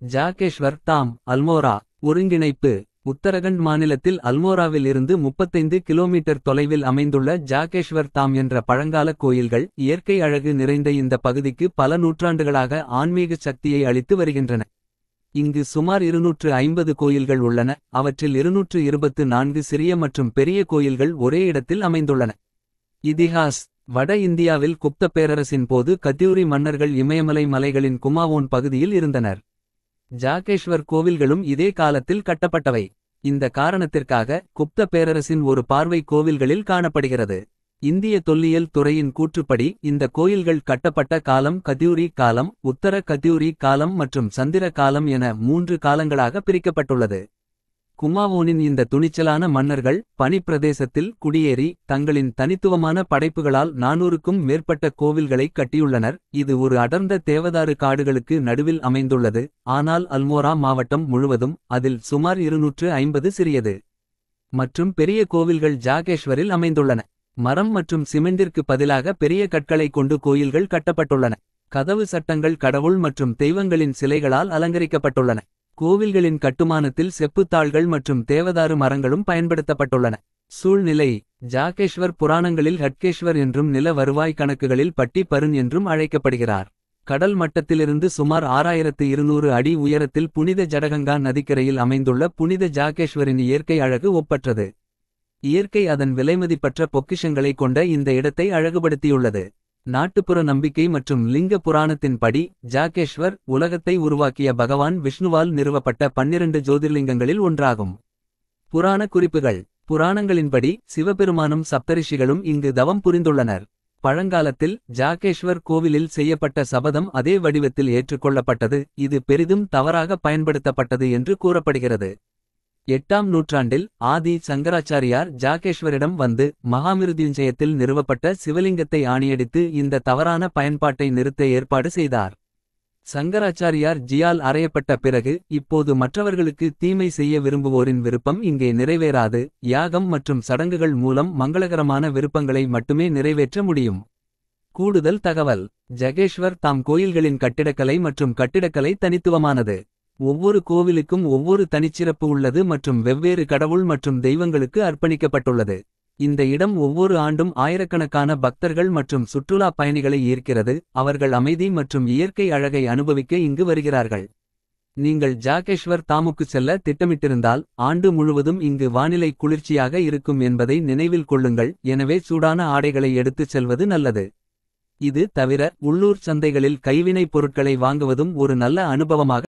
ஜாகேஷ்வர் தாம் அல்மோரா ஒருங்கிணைப்பு. உத்தரகண்ட் மாநிலத்தில் அல்மோராவில் இருந்து 35 கிலோமீட்டர் தொலைவில் அமைந்துள்ள ஜாகேஷ்வர் தாம் என்ற பழங்கால கோயில்கள். இயற்கை அழகு நிறைந்த இந்த பகுதிக்கு பல நூற்றாண்டுகளாக ஆன்மீக சக்தியை அளித்து வருகின்றன. இங்கு சுமார் 250 கோயில்கள் உள்ளன. அவற்றில் 224 சிறிய மற்றும் பெரிய கோயில்கள் ஒரே இடத்தில் அமைந்துள்ளன. இதிஹாஸ். வட இந்தியாவில் குப்த பேரரசின் போது கத்யூரி மன்னர்கள் இமயமலை மலைகளின் குமாவோன் பகுதியில் இருந்தனர். ஜாகேஷ்வர் கோவில்களும் இதே காலத்தில் கட்டப்பட்டவை. இந்த காரணத்திற்காக குப்த பேரரசின் ஒரு பார்வை கோவில்களில் காணப்படுகிறது. இந்திய தொல்லியல் துறையின் கூற்றுப்படி இந்த கோயில்கள் கட்டப்பட்ட காலம் கத்யூரி காலம், உத்தர கத்யூரி காலம் மற்றும் சந்திர காலம் என 3 காலங்களாக பிரிக்கப்பட்டுள்ளது. குமாவோனின் இந்த துணிச்சலான மன்னர்கள் பனிப்பிரதேசத்தில் குடியேறி தங்களின் தனித்துவமான படைப்புகளால் 400க்கும் மேற்பட்ட கோவில்களை கட்டியுள்ளனர். இது ஒரு அடர்ந்த தேவதாரு காடுகளுக்கு நடுவில் அமைந்துள்ளது. ஆனால் அல்மோரா மாவட்டம் முழுவதும் அதில் சுமார் 250 சிறியது மற்றும் பெரிய கோவில்கள் ஜாகேஷ்வரில் அமைந்துள்ளன. மரம் மற்றும் சிமெண்டிற்கு பதிலாக பெரிய கற்களை கொண்டு கோயில்கள் கட்டப்பட்டுள்ளன. கதவு சட்டங்கள் கடவுள் மற்றும் தெய்வங்களின் சிலைகளால் அலங்கரிக்கப்பட்டுள்ளன. கோவில்களின் கட்டுமானத்தில் செப்புத்தாள்கள் மற்றும் தேவதாரு மரங்களும் பயன்படுத்தப்பட்டுள்ளன. சூழ்நிலை. ஜாகேஷ்வர் புராணங்களில் ஹட்கேஷ்வர் என்றும் நில வருவாய் கணக்குகளில் பட்டி பருன் என்றும் அழைக்கப்படுகிறார். கடல் மட்டத்திலிருந்து சுமார் 6200 அடி உயரத்தில் புனித ஜடகங்கா நதிக்கரையில் அமைந்துள்ள புனித ஜாகேஷ்வரின் இயற்கை அழகு ஒப்பற்றது. இயற்கை அதன் விலைமதிப்பற்ற பொக்கிஷங்களை கொண்ட இந்த இடத்தை அழகுபடுத்தியுள்ளது. நாட்டுப்புற நம்பிக்கை மற்றும் லிங்க புராணத்தின் படி ஜாகேஷ்வர் உலகத்தை உருவாக்கிய பகவான் விஷ்ணுவால் நிறுவப்பட்ட 12 ஜோதிர்லிங்கங்களில் ஒன்றாகும். புராண குறிப்புகள். புராணங்களின்படி சிவபெருமானும் சப்தரிஷிகளும் இங்கு தவம் புரிந்துள்ளனர். பழங்காலத்தில் ஜாகேஷ்வர் கோவிலில் செய்யப்பட்ட சபதம் அதே வடிவத்தில் ஏற்றுக்கொள்ளப்பட்டது. இது பெரிதும் தவறாக பயன்படுத்தப்பட்டது என்று கூறப்படுகிறது. 8ஆம் நூற்றாண்டில் ஆதி சங்கராச்சாரியார் ஜாகேஷ்வரிடம் வந்து மகாமிருத்யுஞ்சயத்தில் நிறுவப்பட்ட சிவலிங்கத்தை ஆணியடித்து இந்த தவறான பயன்பாட்டை நிறுத்த ஏற்பாடு செய்தார். சங்கராச்சாரியார் ஜியால் அறையப்பட்ட பிறகு இப்போது மற்றவர்களுக்கு தீமை செய்ய விரும்புவோரின் விருப்பம் இங்கே நிறைவேறாது. யாகம் மற்றும் சடங்குகள் மூலம் மங்களகரமான விருப்பங்களை மட்டுமே நிறைவேற்ற முடியும். கூடுதல் தகவல். ஜகேஷ்வர் தாம் கோயில்களின் கட்டிடக்கலை மற்றும் கட்டிடக்கலை தனித்துவமானது. ஒவ்வொரு கோவிலுக்கும் ஒவ்வொரு தனிச்சிறப்பு உள்ளது மற்றும் வெவ்வேறு கடவுள் மற்றும் தெய்வங்களுக்கு அர்ப்பணிக்கப்பட்டுள்ளது. இந்த இடம் ஒவ்வொரு ஆண்டும் ஆயிரக்கணக்கான பக்தர்கள் மற்றும் சுற்றுலா பயணிகளை ஈர்க்கிறது. அவர்கள் அமைதி மற்றும் இயற்கை அழகை அனுபவிக்க இங்கு வருகிறார்கள். நீங்கள் ஜாகேஷ்வர் தாமுக்கு செல்ல திட்டமிட்டிருந்தால் ஆண்டு முழுவதும் இங்கு வானிலை குளிர்ச்சியாக இருக்கும் என்பதை நினைவில் கொள்ளுங்கள். எனவே சூடான ஆடைகளை எடுத்துச் செல்வது நல்லது. இது தவிர உள்ளூர் சந்தைகளில் கைவினைப் பொருட்களை வாங்குவதும் ஒரு நல்ல அனுபவமாக